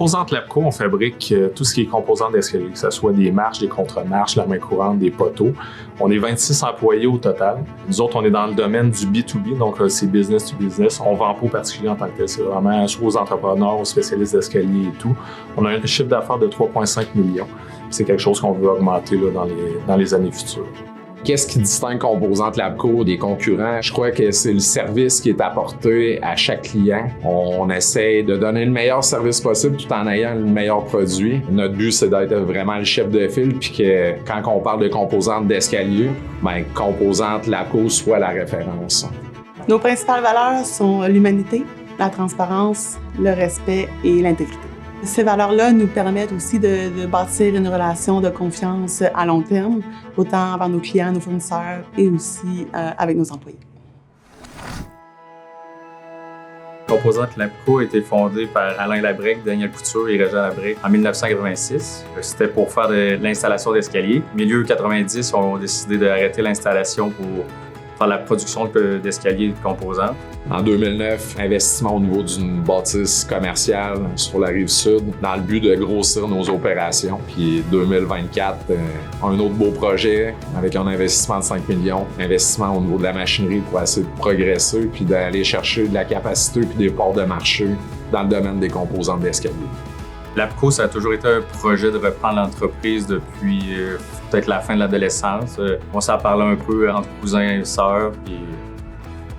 Composantes Labco, on fabrique tout ce qui est composantes d'escalier, que ce soit des marches, des contre-marches, la main courante, des poteaux. On est 26 employés au total. Nous autres, on est dans le domaine du B2B, donc c'est business to business. On vend pas aux particuliers en tant que tel. C'est vraiment soit aux entrepreneurs, aux spécialistes d'escalier et tout. On a un chiffre d'affaires de 3,5 millions. C'est quelque chose qu'on veut augmenter là, dans les années futures. Qu'est-ce qui distingue Composantes Labco des concurrents? Je crois que c'est le service qui est apporté à chaque client. On essaie de donner le meilleur service possible tout en ayant le meilleur produit. Notre but, c'est d'être vraiment le chef de file, puis que quand on parle de composantes d'escalier, Composantes Labco soit la référence. Nos principales valeurs sont l'humanité, la transparence, le respect et l'intégrité. Ces valeurs-là nous permettent aussi de bâtir une relation de confiance à long terme, autant envers nos clients, nos fournisseurs et aussi avec nos employés. Composantes Labco a été fondée par Alain Labrec, Daniel Couture et Régent Labrec en 1986. C'était pour faire de l'installation d'escaliers. Milieu 90, on a décidé d'arrêter l'installation pour faire la production d'escaliers et de composantes. En 2009, investissement au niveau d'une bâtisse commerciale sur la Rive-Sud dans le but de grossir nos opérations. Puis 2024, un autre beau projet avec un investissement de 5 millions, investissement au niveau de la machinerie pour essayer de progresser puis d'aller chercher de la capacité puis des parts de marché dans le domaine des composantes d'escalier. Labco, ça a toujours été un projet de reprendre l'entreprise depuis peut-être la fin de l'adolescence. On s'en parlait un peu entre cousins et sœurs, puis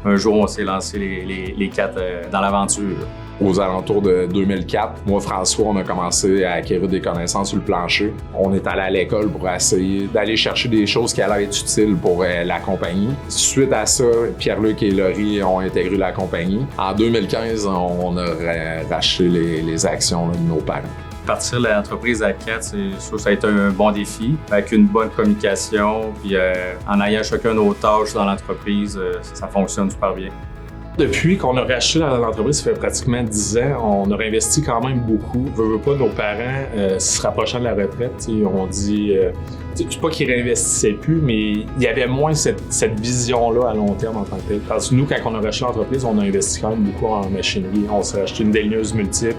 un jour, on s'est lancé les quatre dans l'aventure. Aux alentours de 2004, moi, François, on a commencé à acquérir des connaissances sur le plancher. On est allé à l'école pour essayer d'aller chercher des choses qui allaient être utiles pour la compagnie. Suite à ça, Pierre-Luc et Laurie ont intégré la compagnie. En 2015, on a racheté les actions de nos parents. Partir de l'entreprise à 4, ça a été un bon défi, avec une bonne communication, puis en ayant chacun nos tâches dans l'entreprise, ça fonctionne super bien. Depuis qu'on a racheté l'entreprise, ça fait pratiquement 10 ans, on a réinvesti quand même beaucoup. Veux pas, nos parents, se rapprochant de la retraite, on dit, c'est pas qu'ils réinvestissaient plus, mais il y avait moins cette vision-là à long terme en tant que tel. Parce que nous, quand on a racheté l'entreprise, on a investi quand même beaucoup en machinerie. On s'est acheté une déligneuse multiple,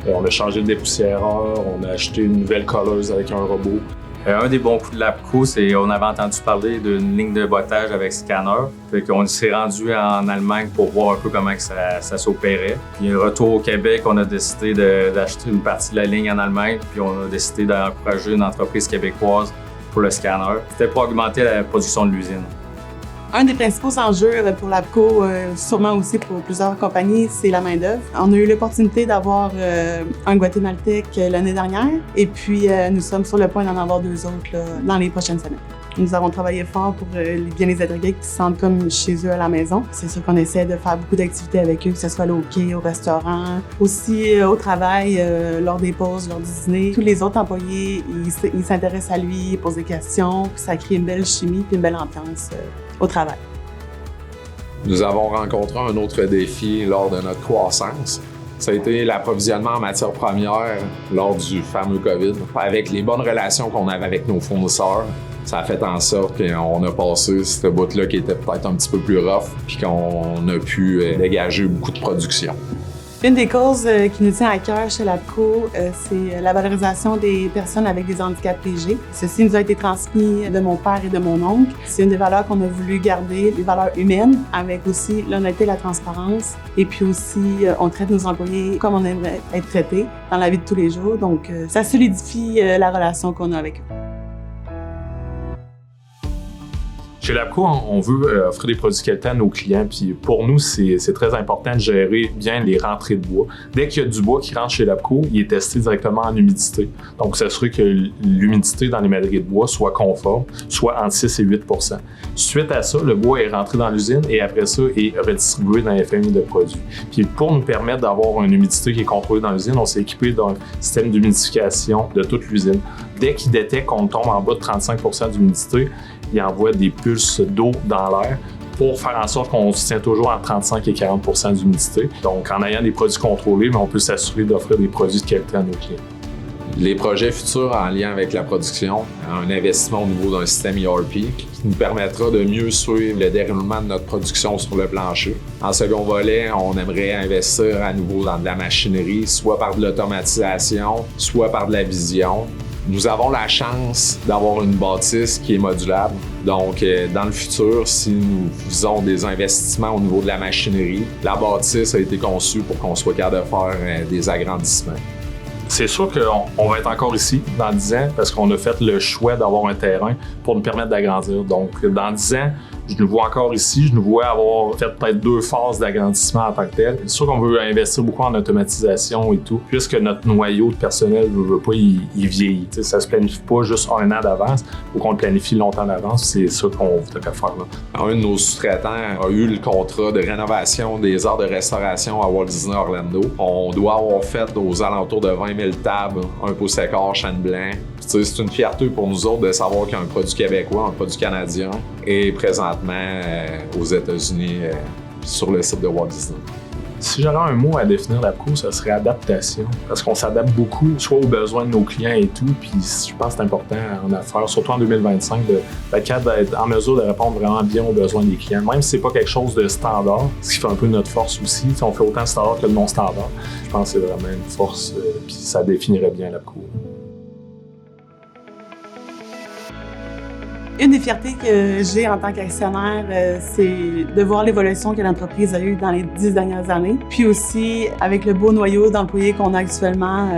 on a changé de dépoussiéreur, on a acheté une nouvelle colleuse avec un robot. Un des bons coups de Labco, c'est qu'on avait entendu parler d'une ligne de bottage avec scanner. Fait qu'on s'est rendu en Allemagne pour voir un peu comment ça s'opérait. Puis retour au Québec, on a décidé d'acheter une partie de la ligne en Allemagne, puis on a décidé d'encourager une entreprise québécoise pour le scanner. C'était pour augmenter la production de l'usine. Un des principaux enjeux pour Labco, sûrement aussi pour plusieurs compagnies, c'est la main-d'œuvre. On a eu l'opportunité d'avoir un guatémaltèque l'année dernière et puis nous sommes sur le point d'en avoir 2 autres là, dans les prochaines semaines. Nous avons travaillé fort pour bien les intégrer, qui se sentent comme chez eux à la maison. C'est sûr qu'on essaie de faire beaucoup d'activités avec eux, que ce soit au quai, au restaurant, aussi au travail, lors des pauses, lors du dîner. Tous les autres employés, ils s'intéressent à lui, ils posent des questions, puis ça crée une belle chimie puis une belle ambiance au travail. Nous avons rencontré un autre défi lors de notre croissance. Ça a été l'approvisionnement en matières premières lors du fameux COVID. Avec les bonnes relations qu'on avait avec nos fournisseurs, ça a fait en sorte qu'on a passé cette bout-là qui était peut-être un petit peu plus rough, puis qu'on a pu dégager beaucoup de production. Une des causes qui nous tient à cœur chez Labco, c'est la valorisation des personnes avec des handicaps légers. Ceci nous a été transmis de mon père et de mon oncle. C'est une des valeurs qu'on a voulu garder, des valeurs humaines, avec aussi l'honnêteté et la transparence. Et puis aussi, on traite nos employés comme on aimerait être traités dans la vie de tous les jours. Donc, ça solidifie la relation qu'on a avec eux. Chez Labco, on veut offrir des produits qualité à nos clients. Puis pour nous, c'est très important de gérer bien les rentrées de bois. Dès qu'il y a du bois qui rentre chez Labco, il est testé directement en humidité. Donc, s'assurer que l'humidité dans les madriers de bois soit conforme, soit entre 6 et 8 %. Suite à ça, le bois est rentré dans l'usine et après ça, est redistribué dans les familles de produits. Puis pour nous permettre d'avoir une humidité qui est contrôlée dans l'usine, on s'est équipé d'un système d'humidification de toute l'usine. Dès qu'il détecte qu'on tombe en bas de 35 % d'humidité, il envoie des pulses d'eau dans l'air pour faire en sorte qu'on se tient toujours entre 35 et 40 % d'humidité. Donc, en ayant des produits contrôlés, on peut s'assurer d'offrir des produits de qualité à nos clients. Les projets futurs en lien avec la production, un investissement au niveau d'un système ERP qui nous permettra de mieux suivre le déroulement de notre production sur le plancher. En second volet, on aimerait investir à nouveau dans de la machinerie, soit par de l'automatisation, soit par de la vision. Nous avons la chance d'avoir une bâtisse qui est modulable. Donc, dans le futur, si nous faisons des investissements au niveau de la machinerie, la bâtisse a été conçue pour qu'on soit capable de faire des agrandissements. C'est sûr qu'on va être encore ici dans 10 ans parce qu'on a fait le choix d'avoir un terrain pour nous permettre d'agrandir. Donc, dans 10 ans, je nous vois encore ici. Je nous vois avoir fait peut-être 2 phases d'agrandissement en tant que tel. C'est sûr qu'on veut investir beaucoup en automatisation et tout, puisque notre noyau de personnel ne veut pas, il vieillit. T'sais, ça se planifie pas juste un an d'avance, il faut qu'on le planifie longtemps d'avance. C'est ça qu'on voudrait faire là. Un de nos sous-traitants a eu le contrat de rénovation des aires de restauration à Walt Disney Orlando. On doit avoir fait aux alentours de 20 000 tables, un pouce écart, chêne blanc. C'est une fierté pour nous autres de savoir qu'il y a un produit québécois, un produit canadien et présentement aux États-Unis sur le site de Walt Disney. Si j'avais un mot à définir l'APCO, ça serait adaptation. Parce qu'on s'adapte beaucoup, soit aux besoins de nos clients et tout, puis je pense que c'est important en affaires, surtout en 2025, d'être en mesure de répondre vraiment bien aux besoins des clients. Même si c'est pas quelque chose de standard, ce qui fait un peu notre force aussi. Si on fait autant de standard que de non-standard, je pense que c'est vraiment une force, puis ça définirait bien l'APCO. Une des fiertés que j'ai en tant qu'actionnaire, c'est de voir l'évolution que l'entreprise a eue dans les 10 dernières années. Puis aussi, avec le beau noyau d'employés qu'on a actuellement,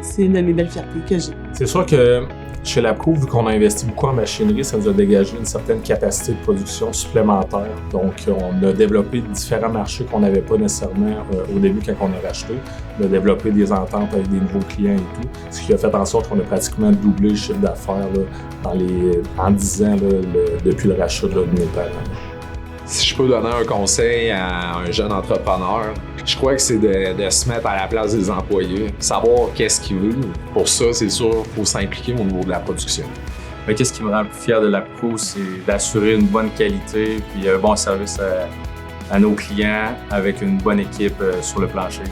c'est une de mes belles fiertés que j'ai. C'est sûr que chez l'APCO, vu qu'on a investi beaucoup en machinerie, ça nous a dégagé une certaine capacité de production supplémentaire. Donc, on a développé différents marchés qu'on n'avait pas nécessairement au début quand on a racheté. On a développé des ententes avec des nouveaux clients et tout, ce qui a fait en sorte qu'on a pratiquement doublé le chiffre d'affaires en 10 ans depuis le rachat de nos parents. Si je peux donner un conseil à un jeune entrepreneur, je crois que c'est de se mettre à la place des employés, savoir qu'est-ce qu'ils veulent. Pour ça, c'est sûr, il faut s'impliquer au niveau de la production. Mais qu'est-ce qui me rend le plus fier de l'APCO, c'est d'assurer une bonne qualité puis un bon service à nos clients avec une bonne équipe sur le plancher.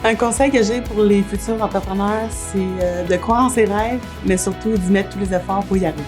Un conseil que j'ai pour les futurs entrepreneurs, c'est de croire en ses rêves, mais surtout d'y mettre tous les efforts pour y arriver.